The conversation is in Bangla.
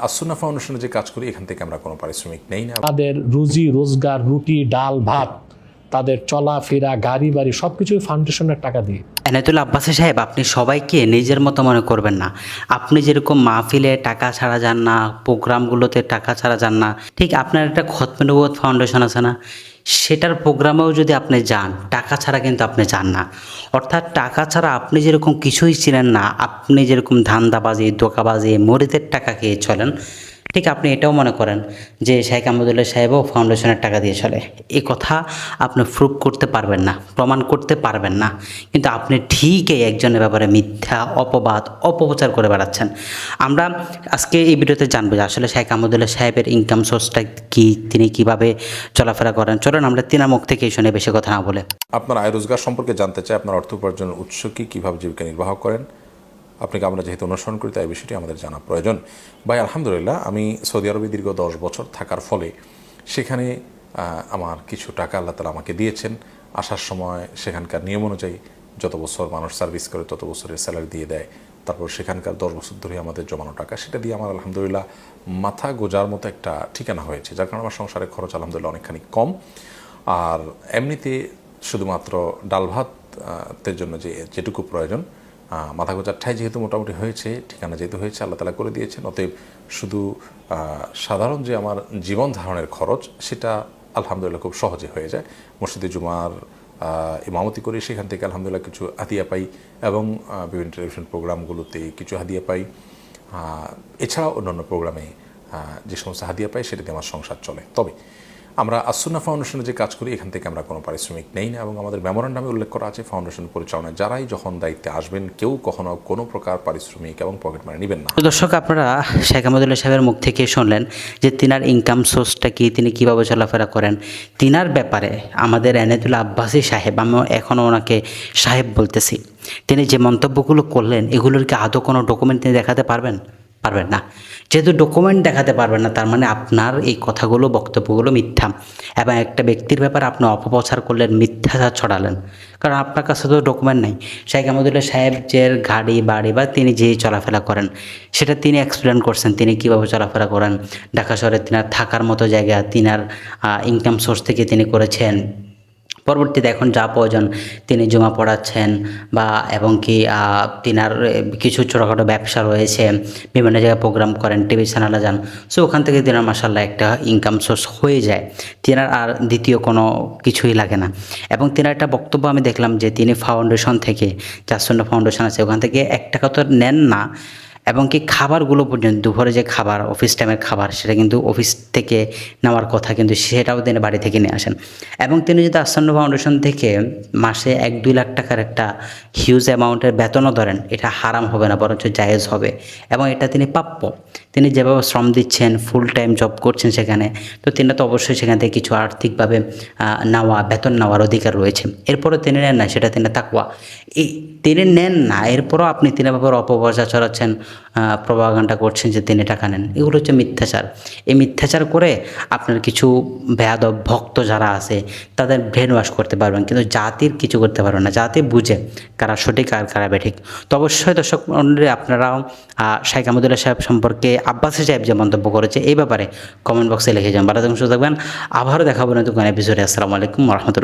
আসুন্না ফাউন্ডেশনে যে কাজ করি এখান থেকে আমরা কোনো পারিশ্রমিক নেই না। তাদের রুজি রোজগার, রুটি ডাল ভাত, তাদের চলাফেরা, গাড়ি বাড়ি সবকিছুই ফাউন্ডেশনের টাকা দিয়ে। এনায়েতুল্লাহ আব্বাসী সাহেব, আপনি সবাইকে নিজের মতো মনে করবেন না। আপনি যেরকম মাহফিলে টাকা ছাড়া যান না, প্রোগ্রামগুলোতে টাকা ছাড়া যান না, ঠিক আপনার একটা খতমে নবুয়ত ফাউন্ডেশন আছে না, সেটার প্রোগ্রামেও যদি আপনি যান, টাকা ছাড়া কিন্তু আপনি যান না। অর্থাৎ টাকা ছাড়া আপনি যেরকম কিছুই ছিলেন না, আপনি যেরকম ধান্দাবাজি, ধোঁকাবাজি, মরিদের টাকা খেয়ে চলেন, ঠিক আপনি এটাও মনে করেন যে শেখ আহমদুল্লাহ সাহেবও ফাউন্ডেশনের টাকা দিয়ে চলে। এই কথা আপনি প্রুভ করতে পারবেন না, প্রমাণ করতে পারবেন না, কিন্তু আপনি ঠিকই একজনের ব্যাপারে মিথ্যা অপবাদ অপপ্রচার করে বেড়াচ্ছেন। আমরা আজকে এই ভিডিওতে জানবো যে আসলে শেখ আহমদুল্লাহ সাহেবের ইনকাম সোর্সটা কী, তিনি কিভাবে চলাফেরা করেন। চলেন আমরা তিনার মুখ থেকে শুনে বেশি কথা না বলে আপনার আয় রোজগার সম্পর্কে জানতে চাই। আপনার অর্থ উপার্জনের উৎস কী, কীভাবে জীবিকা নির্বাহ করেন, আপনাকে আমরা যেহেতু অনুসরণ করি তাই বিষয়টি আমাদের জানা প্রয়োজন। ভাই আলহামদুলিল্লাহ, আমি সৌদি আরবে দীর্ঘ 10 বছর থাকার ফলে সেখানে আমার কিছু টাকা আল্লাহ তাআলা আমাকে দিয়েছেন। আসার সময় সেখানকার নিয়ম অনুযায়ী যত বছর মানুষ সার্ভিস করে তত বছরের স্যালারি দিয়ে দেয়। তারপর সেখানকার 10 বছর ধরে আমাদের জমানো টাকা, সেটা দিয়ে আমার আলহামদুলিল্লাহ মাথা গোজার মতো একটা ঠিকানা হয়েছে, যার কারণে আমার সংসারের খরচ আলহামদুলিল্লাহ অনেকখানি কম। আর এমনিতে শুধুমাত্র ডাল ভাতের জন্য যেটুকু প্রয়োজন, মাথা গোজার ঠাই যেহেতু মোটামুটি হয়েছে, ঠিকানা যেহেতু হয়েছে, আল্লাহ তাআলা করে দিয়েছেন, অতএব শুধু সাধারণ যে আমার জীবন ধারণের খরচ সেটা আলহামদুলিল্লাহ খুব সহজে হয়ে যায়। মসজিদে জুমার ইমামতি করি, সেখান থেকে আলহামদুলিল্লাহ কিছু হাদিয়া পাই এবং বিভিন্ন টেলিভিশন প্রোগ্রামগুলোতে কিছু হাদিয়া পাই। এছাড়াও অন্যান্য প্রোগ্রামে যে সমস্ত হাদিয়া পাই সেটাতে আমার সংসার চলে। তবে আমরা আসুন্না ফাউন্ডেশনে যে কাজ করি এখান থেকে আমরা কোনো পারিশ্রমিক নেই না, এবং আমাদের মেমোরান্ডামে উল্লেখ করা আছে ফাউন্ডেশন পরিচালনায় যারাই যখন দায়িত্বে আসবেন কেউ কখনো কোনো প্রকার পারিশ্রমিক এবং পকেট মানি নেবেন না। দর্শক, আপনারা শেখ আহমদুল্লাহ সাহেবের মুখ থেকে শুনলেন যে তিনার ইনকাম সোর্সটা কি, তিনি কীভাবে চলাফেরা করেন। তিনার ব্যাপারে আমাদের এনায়েতুল্লাহ আব্বাসী সাহেব, আমি এখনও ওনাকে সাহেব বলতেছি, তিনি যে মন্তব্যগুলো করলেন এগুলোর কি আদৌ কোনো ডকুমেন্ট তিনি দেখাতে পারবেন? পারবেন না। যেহেতু ডকুমেন্ট দেখাতে পারবেন না, তার মানে আপনার এই কথাগুলো, বক্তব্যগুলো মিথ্যা, এবং একটা ব্যক্তির ব্যাপারে আপনি অপপ্রচার করলেন, মিথ্যাচার ছড়ালেন, কারণ আপনার কাছে তো ডকুমেন্ট নাই। শেখ আহমদুল্লাহ সাহেব যে গাড়ি বাড়ি বা তিনি যেই চলাফেরা করেন সেটা তিনি এক্সপ্লেন করছেন, তিনি কীভাবে চলাফেরা করেন। ঢাকা শহরে তিনার থাকার মতো জায়গা তিনার ইনকাম সোর্স থেকে তিনি করেছেন। পরবর্তীতে এখন যা প্রয়োজন তিনি জুমা পড়াচ্ছেন, বা এবং কি তিনার কিছু ছোটোখাটো ব্যবসা রয়েছে, বিভিন্ন জায়গায় প্রোগ্রাম করেন, টিভি চ্যানেলে যান, সো ওখান থেকে তিনার মাশাআল্লাহ একটা ইনকাম সোর্স হয়ে যায়। তিনার আর দ্বিতীয় কোনো কিছুই লাগে না। এবং তিনার একটা বক্তব্য আমি দেখলাম যে তিনি ফাউন্ডেশন থেকে, আসুন্না ফাউন্ডেশন আছে, ওখান থেকে 1 টাকা তো নেন না, এবং কি খাবারগুলো পর্যন্ত, দুপুরে যে খাবার, অফিস টাইমের খাবার, সেটা কিন্তু অফিস থেকে নেওয়ার কথা, কিন্তু সেটাও তিনি বাড়ি থেকে নিয়ে আসেন। এবং তিনি যদি আসুন্না ফাউন্ডেশন থেকে মাসে 1-2 লাখ টাকার একটা হিউজ অ্যামাউন্টের বেতনও ধরেন, এটা হারাম হবে না, বরঞ্চ জায়েজ হবে, এবং এটা তিনি প্রাপ্য। তিনি যেভাবে শ্রম দিচ্ছেন, ফুল টাইম জব করছেন সেখানে, তো তিনি তো অবশ্যই সেখান থেকে কিছু আর্থিকভাবে নেওয়া, বেতন নেওয়ার অধিকার রয়েছে। এরপরও তিনি নেন না, সেটা তিনি তাকওয়া। এই তিনি নেন না, এরপরও আপনি তিনি ব্যাপারে অপপ্রচার ছড়াচ্ছেন, প্রপাগান্ডা করছেন যে তিনি টাকা নেন, এগুলো হচ্ছে মিথ্যাচার। এই মিথ্যাচার করে আপনার কিছু বেয়াদব ভক্ত যারা আছে তাদের ব্রেন ওয়াশ করতে পারবেন, কিন্তু জাতির কিছু করতে পারবেন না। জাতি বুঝে কারা সঠিক আর কারা বেঠিক। তো অবশ্যই দর্শক মণ্ডলী, আপনারাও শেখ আহমদুল্লাহ সাহেব সম্পর্কে আব্বাসী সাহেব যে মন্তব্য করেছে এই ব্যাপারে কমেন্ট বক্সে লিখে যান। ভালো থাকবেন, সুস্থ থাকবেন। আবারও দেখাবো নতুন কোনো এপিসোডে। আসসালামু আলাইকুম ওয়া রাহমাতুল্লাহ।